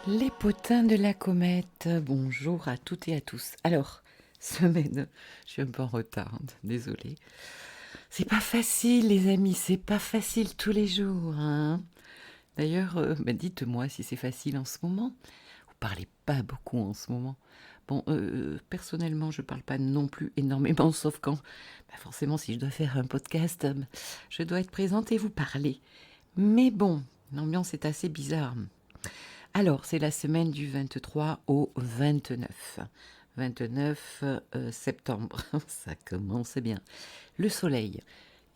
Les potins de la comète, bonjour à toutes et à tous. Alors, semaine, je suis un peu en retard, désolée. C'est pas facile les amis, c'est pas facile tous les jours. D'ailleurs, dites-moi si c'est facile en ce moment. Vous parlez pas beaucoup en ce moment. Bon, personnellement, je parle pas non plus énormément, sauf quand, forcément, si je dois faire un podcast, je dois être présente et vous parler. Mais bon, l'ambiance est assez bizarre. Alors, c'est la semaine du 23 au 29. 29 septembre, ça commence bien. Le soleil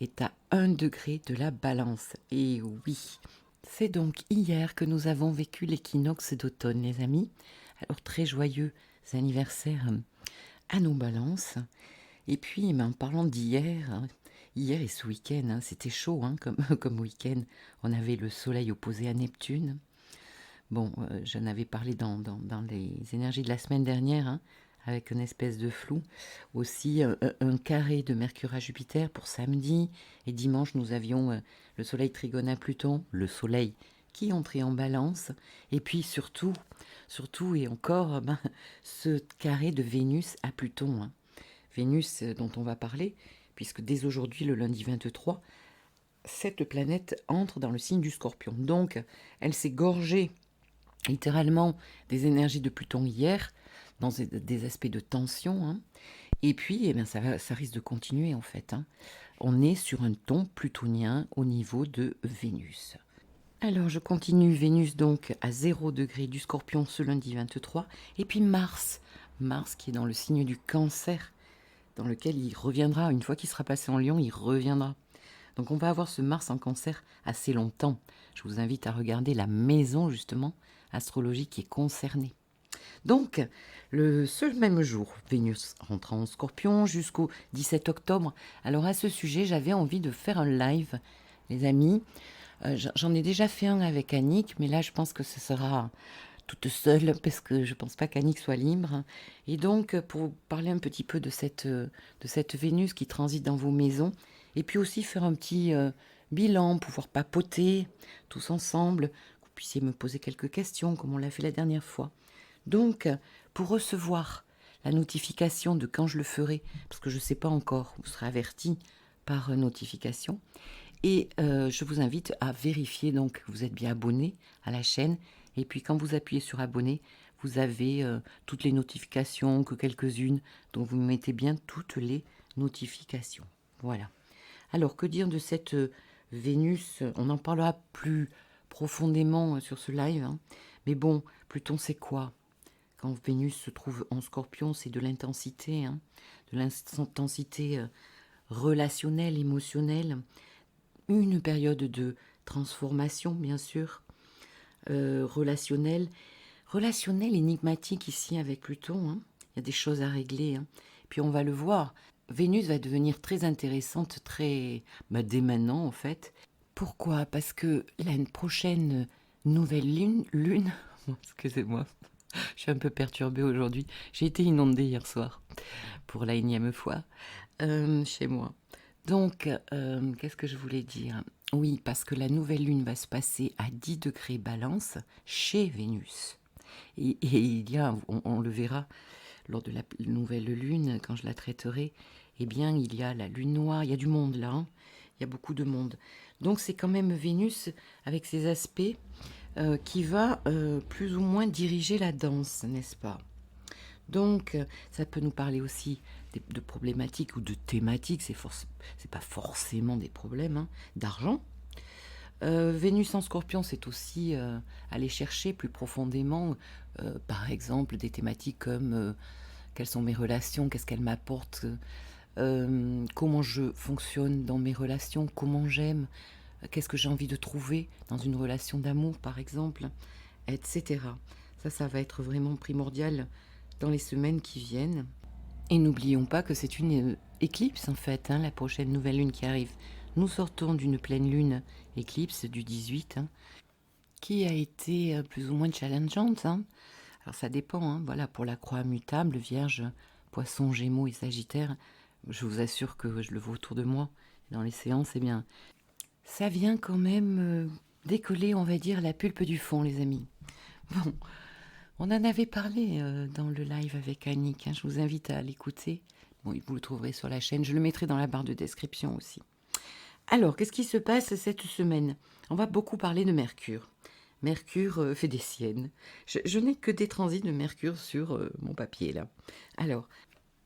est à 1 degré de la balance. Et oui, c'est donc hier que nous avons vécu l'équinoxe d'automne, les amis. Alors, très joyeux anniversaire à nos balances. Et puis, en parlant d'hier, hier et ce week-end, c'était chaud comme week-end. On avait le soleil opposé à Neptune. Bon, j'en avais parlé dans les énergies de la semaine dernière, avec une espèce de flou. Aussi, un carré de Mercure à Jupiter pour samedi. Et dimanche, nous avions le soleil trigone à Pluton, le soleil qui entrait en balance. Et puis surtout et encore, ce carré de Vénus à Pluton. Vénus dont on va parler, puisque dès aujourd'hui, le lundi 23, cette planète entre dans le signe du Scorpion. Donc, elle s'est gorgée littéralement des énergies de Pluton hier, dans des aspects de tension. Et puis, ça risque de continuer en fait. On est sur un ton plutonien au niveau de Vénus. Alors, je continue. Vénus donc à 0 degré du Scorpion ce lundi 23. Et puis Mars qui est dans le signe du Cancer, dans lequel il reviendra. Une fois qu'il sera passé en Lion, il reviendra. Donc on va avoir ce Mars en Cancer assez longtemps. Je vous invite à regarder la maison justement astrologique qui est concernée. Donc, ce même jour, Vénus rentre en Scorpion jusqu'au 17 octobre. Alors à ce sujet, j'avais envie de faire un live, les amis. J'en ai déjà fait un avec Annick, mais là je pense que ce sera toute seule parce que je pense pas qu'Annick soit libre. Et donc, pour parler un petit peu de cette Vénus qui transite dans vos maisons, et puis aussi faire un petit bilan, pouvoir papoter tous ensemble, que vous puissiez me poser quelques questions comme on l'a fait la dernière fois. Donc, pour recevoir la notification de quand je le ferai, parce que je ne sais pas encore, vous serez averti par notification. Et je vous invite à vérifier donc que vous êtes bien abonné à la chaîne. Et puis quand vous appuyez sur abonner, vous avez toutes les notifications, que quelques-unes. Donc vous mettez bien toutes les notifications. Voilà. Alors que dire de cette Vénus? On en parlera plus profondément sur ce live. Mais bon, Pluton c'est quoi? Quand Vénus se trouve en Scorpion, c'est de l'intensité. De l'intensité relationnelle, émotionnelle. Une période de transformation, bien sûr, relationnelle, énigmatique ici avec Pluton. Il y a des choses à régler. Puis on va le voir. Vénus va devenir très intéressante, dès maintenant en fait. Pourquoi? Parce que la prochaine nouvelle lune excusez-moi, je suis un peu perturbée aujourd'hui. J'ai été inondée hier soir pour la énième fois chez moi. Donc, qu'est-ce que je voulais dire? Oui, parce que la nouvelle lune va se passer à 10 degrés balance chez Vénus. Et il y a, on le verra lors de la nouvelle lune, quand je la traiterai, eh bien, il y a la lune noire, il y a du monde là, il y a beaucoup de monde. Donc, c'est quand même Vénus, avec ses aspects, qui va plus ou moins diriger la danse, n'est-ce pas? Donc, ça peut nous parler aussi de problématiques ou de thématiques, c'est pas forcément des problèmes, d'argent. Vénus en Scorpion, c'est aussi aller chercher plus profondément, par exemple, des thématiques comme quelles sont mes relations, qu'est-ce qu'elles m'apportent, comment je fonctionne dans mes relations, comment j'aime, qu'est-ce que j'ai envie de trouver dans une relation d'amour, par exemple, etc. Ça va être vraiment primordial dans les semaines qui viennent. Et n'oublions pas que c'est une éclipse en fait, la prochaine nouvelle lune qui arrive. Nous sortons d'une pleine lune éclipse du 18, qui a été plus ou moins challengeante. Alors ça dépend, voilà, pour la croix mutable, Vierge, Poisson, Gémeaux et Sagittaire, je vous assure que je le vois autour de moi, dans les séances, eh bien, ça vient quand même décoller, on va dire, la pulpe du fond, les amis. Bon, On en avait parlé dans le live avec Annick, hein, je vous invite à l'écouter. Bon, vous le trouverez sur la chaîne, je le mettrai dans la barre de description aussi. Alors, qu'est-ce qui se passe cette semaine? On va beaucoup parler de Mercure. Mercure fait des siennes. Je n'ai que des transits de Mercure sur mon papier, là. Alors,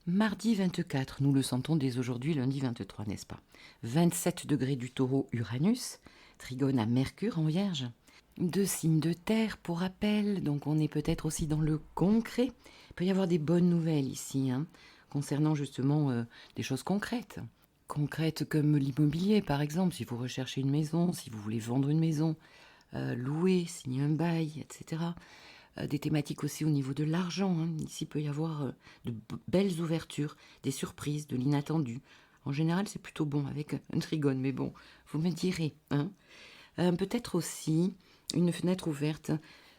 mardi 24, nous le sentons dès aujourd'hui, lundi 23, n'est-ce pas? 27 degrés du taureau Uranus, trigone à Mercure en Vierge. 2 signes de terre pour rappel, donc on est peut-être aussi dans le concret. Il peut y avoir des bonnes nouvelles ici, hein, concernant justement des choses concrètes. Concrètes comme l'immobilier par exemple, si vous recherchez une maison, si vous voulez vendre une maison, louer, signer un bail, etc. Des thématiques aussi au niveau de l'argent, hein. Ici il peut y avoir de belles ouvertures, des surprises, de l'inattendu. En général c'est plutôt bon avec un trigone, mais bon, vous me direz, hein. Peut-être aussi une fenêtre ouverte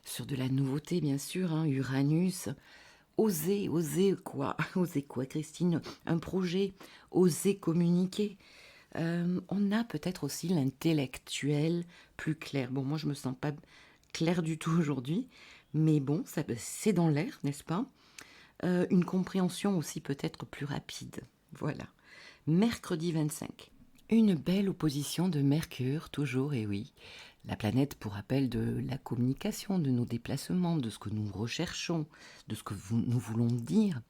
sur de la nouveauté, bien sûr, hein, Uranus. Oser quoi? Oser quoi, Christine? Un projet, oser communiquer. On a peut-être aussi l'intellectuel plus clair. Bon, moi, je me sens pas claire du tout aujourd'hui, mais bon, c'est dans l'air, n'est-ce pas? Une compréhension aussi peut-être plus rapide. Voilà. Mercredi 25. Une belle opposition de Mercure, toujours, et oui. La planète pour rappel de la communication, de nos déplacements, de ce que nous recherchons, de ce que nous voulons dire,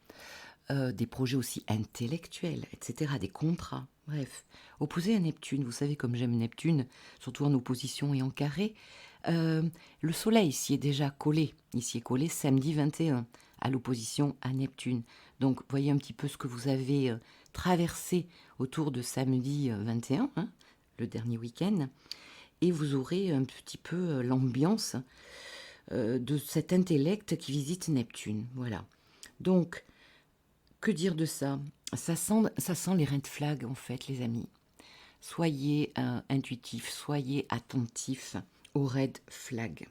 des projets aussi intellectuels, etc., des contrats, bref. Opposé à Neptune, vous savez comme j'aime Neptune, surtout en opposition et en carré, le Soleil s'y est déjà collé, il s'y est collé samedi 21, à l'opposition à Neptune. Donc voyez un petit peu ce que vous avez traversé autour de samedi 21, hein, le dernier week-end, et vous aurez un petit peu l'ambiance de cet intellect qui visite Neptune. Voilà. Donc, que dire de ça? Ça sent les red flags, en fait, les amis. Soyez intuitifs, soyez attentifs aux red flags.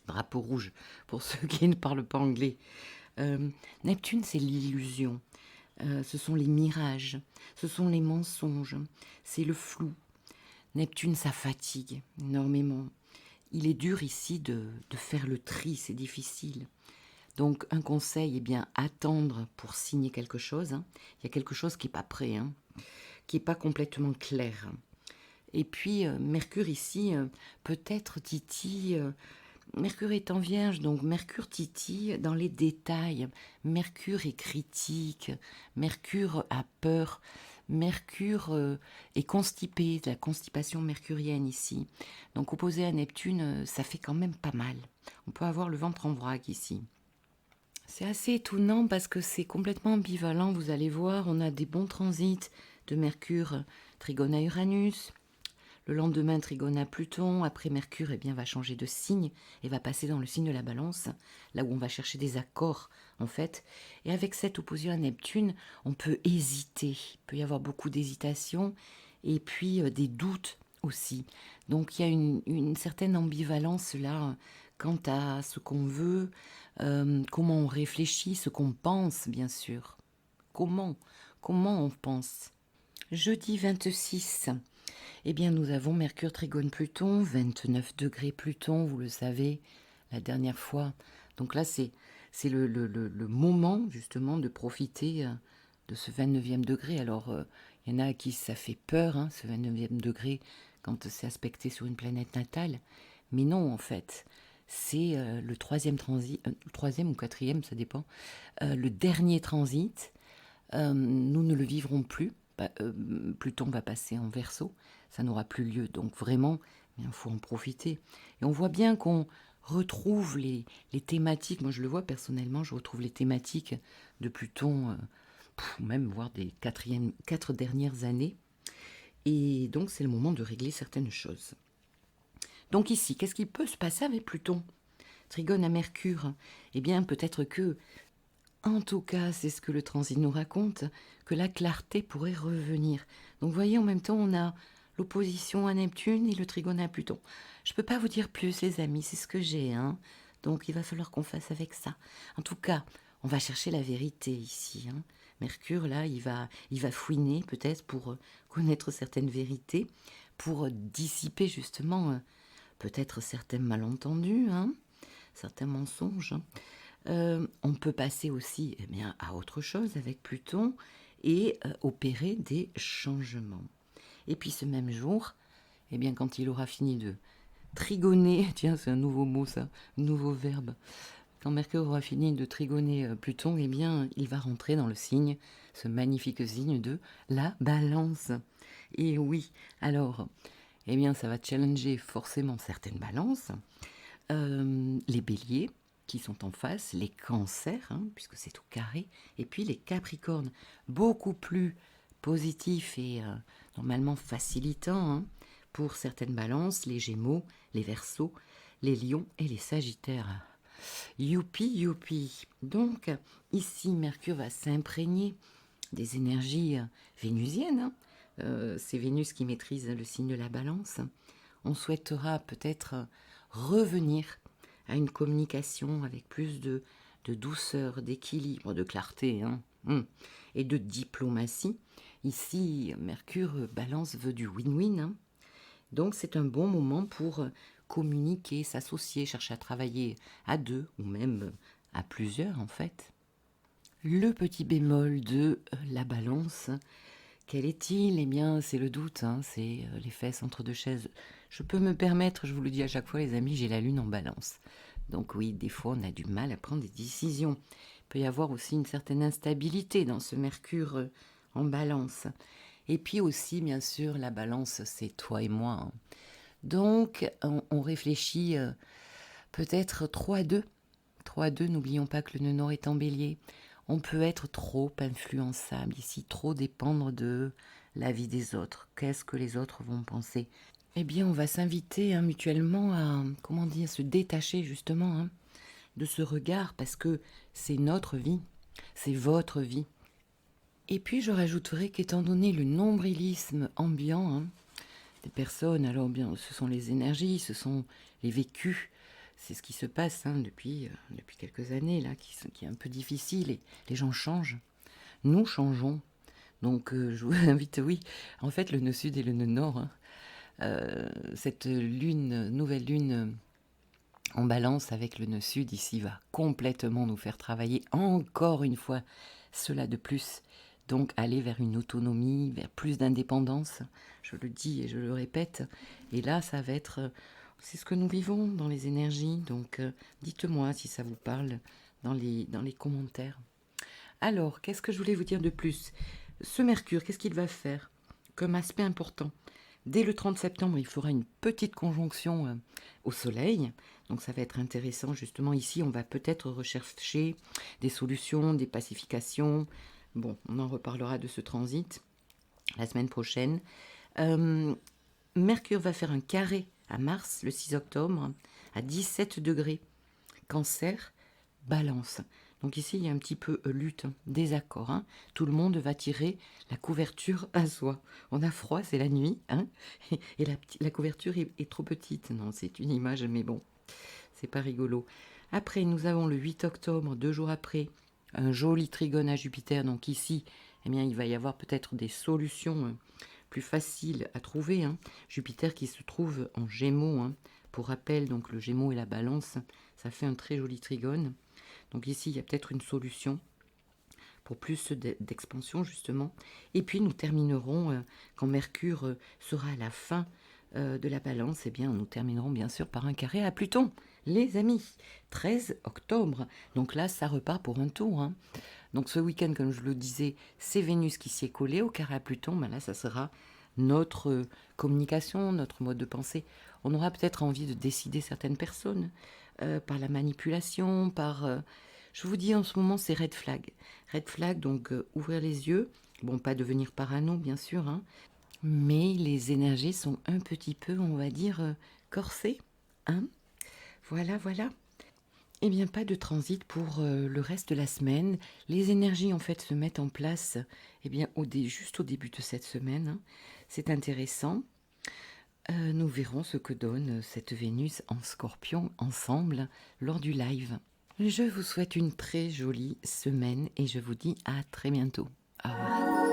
Drapeau rouge, pour ceux qui ne parlent pas anglais. Neptune, c'est l'illusion. Ce sont les mirages, ce sont les mensonges, c'est le flou. Neptune, ça fatigue énormément. Il est dur ici de faire le tri, c'est difficile. Donc un conseil, bien attendre pour signer quelque chose, hein. Il y a quelque chose qui n'est pas prêt, hein, qui n'est pas complètement clair. Et puis Mercure ici, peut-être titille. Mercure est en Vierge, donc Mercure titille dans les détails. Mercure est critique, Mercure a peur. Mercure est constipé, de la constipation mercurienne ici. Donc opposé à Neptune, ça fait quand même pas mal. On peut avoir le ventre en vrac ici. C'est assez étonnant parce que c'est complètement ambivalent, vous allez voir. On a des bons transits de Mercure, trigone à Uranus. Le lendemain, trigone à Pluton. Après, Mercure va changer de signe et va passer dans le signe de la Balance, là où on va chercher des accords, en fait. Et avec cette opposition à Neptune, on peut hésiter. Il peut y avoir beaucoup d'hésitation et puis des doutes aussi. Donc, il y a une certaine ambivalence là quant à ce qu'on veut, comment on réfléchit, ce qu'on pense, bien sûr. Comment on pense? Jeudi 26. Nous avons Mercure trigone Pluton, 29 degrés Pluton, vous le savez, la dernière fois. Donc là, c'est le moment, justement, de profiter de ce 29e degré. Alors, il y en a à qui ça fait peur, hein, ce 29e degré, quand c'est aspecté sur une planète natale. Mais non, en fait, c'est le troisième transit, troisième ou quatrième, ça dépend, le dernier transit. Nous ne le vivrons plus. Pluton va passer en Verseau, ça n'aura plus lieu. Donc vraiment, il faut en profiter. Et on voit bien qu'on retrouve les thématiques. Moi, je le vois personnellement, je retrouve les thématiques de Pluton, même voire des 4 dernières années. Et donc, c'est le moment de régler certaines choses. Donc ici, qu'est-ce qui peut se passer avec Pluton? Trigone à Mercure. Peut-être que, en tout cas, c'est ce que le transit nous raconte, que la clarté pourrait revenir. Donc vous voyez, en même temps, on a l'opposition à Neptune et le trigone à Pluton. Je ne peux pas vous dire plus, les amis, c'est ce que j'ai, hein. Donc il va falloir qu'on fasse avec ça. En tout cas, on va chercher la vérité ici, hein. Mercure, là, il va fouiner peut-être pour connaître certaines vérités, pour dissiper justement peut-être certains malentendus, hein. certains mensonges, hein. On peut passer aussi eh bien, à autre chose avec Pluton et opérer des changements. Et puis ce même jour, eh bien, quand il aura fini de trigoner, tiens c'est un nouveau mot ça, un nouveau verbe, quand Mercure aura fini de trigoner Pluton, eh bien, il va rentrer dans le signe, ce magnifique signe de la Balance. Et oui, alors, eh bien, ça va challenger forcément certaines balances. Les béliers qui sont en face, les cancers, hein, puisque c'est au carré, et puis les capricornes, beaucoup plus positifs et normalement facilitants hein, pour certaines balances, les gémeaux, les verseaux, les lions et les sagittaires. Youpi, youpi. Donc, ici, Mercure va s'imprégner des énergies vénusiennes. Hein. C'est Vénus qui maîtrise le signe de la balance. On souhaitera peut-être revenir à une communication avec plus de douceur, d'équilibre, de clarté hein, et de diplomatie. Ici, Mercure balance veut du win-win. Hein. Donc c'est un bon moment pour communiquer, s'associer, chercher à travailler à deux ou même à plusieurs en fait. Le petit bémol de la balance, quel est-il? Eh bien c'est le doute, hein, c'est les fesses entre deux chaises. Je peux me permettre, je vous le dis à chaque fois les amis, j'ai la lune en balance. Donc oui, des fois on a du mal à prendre des décisions. Il peut y avoir aussi une certaine instabilité dans ce Mercure en balance. Et puis aussi, bien sûr, la balance, c'est toi et moi. Hein. Donc, on réfléchit peut-être 3 à 2. 3 à 2, n'oublions pas que le nœud nord est en bélier. On peut être trop influençable ici, trop dépendre de la vie des autres. Qu'est-ce que les autres vont penser? Eh bien, on va s'inviter hein, mutuellement à, comment dire, se détacher justement hein, de ce regard parce que c'est notre vie, c'est votre vie. Et puis je rajouterai qu'étant donné le nombrilisme ambiant hein, des personnes, alors bien ce sont les énergies, ce sont les vécus, c'est ce qui se passe hein, depuis quelques années là, qui est un peu difficile et les gens changent. Nous changeons. Donc je vous invite, oui, en fait le nœud sud et le nœud nord, hein, cette lune, nouvelle lune en balance avec le nœud sud ici va complètement nous faire travailler encore une fois cela de plus. Donc aller vers une autonomie, vers plus d'indépendance, je le dis et je le répète. Et là, ça va être, c'est ce que nous vivons dans les énergies. Donc dites-moi si ça vous parle dans les commentaires. Alors, qu'est-ce que je voulais vous dire de plus? Ce Mercure, qu'est-ce qu'il va faire comme aspect important? Dès le 30 septembre, il fera une petite conjonction au Soleil. Donc ça va être intéressant. Justement, ici, on va peut-être rechercher des solutions, des pacifications. Bon, on en reparlera de ce transit la semaine prochaine. Mercure va faire un carré à Mars le 6 octobre à 17 degrés. Cancer, Balance. Donc ici, il y a un petit peu lutte, désaccord. Hein. Tout le monde va tirer la couverture à soi. On a froid, c'est la nuit. Hein, et la couverture est trop petite. Non, c'est une image, mais bon, c'est pas rigolo. Après, nous avons le 8 octobre, 2 jours après, un joli trigone à Jupiter. Donc ici, eh bien, il va y avoir peut-être des solutions plus faciles à trouver. Hein. Jupiter qui se trouve en Gémeaux. Hein. Pour rappel, donc le Gémeaux et la Balance, ça fait un très joli trigone. Donc ici, il y a peut-être une solution pour plus d'expansion, justement. Et puis, nous terminerons, quand Mercure sera à la fin de la balance, eh bien, nous terminerons bien sûr par un carré à Pluton. Les amis, 13 octobre. Donc là, ça repart pour un tour. Hein. Donc ce week-end, comme je le disais, c'est Vénus qui s'y est collée au carré à Pluton. Ben là, ça sera notre communication, notre mode de pensée. On aura peut-être envie de décider certaines personnes par la manipulation, par... je vous dis en ce moment, c'est red flag. Red flag, donc ouvrir les yeux. Bon, pas devenir parano, bien sûr, hein, mais les énergies sont un petit peu, on va dire, corsées. Hein, voilà, voilà. Eh bien, pas de transit pour le reste de la semaine. Les énergies, en fait, se mettent en place eh bien, juste au début de cette semaine. Hein. C'est intéressant. Nous verrons ce que donne cette Vénus en Scorpion ensemble lors du live. Je vous souhaite une très jolie semaine et je vous dis à très bientôt. Au revoir.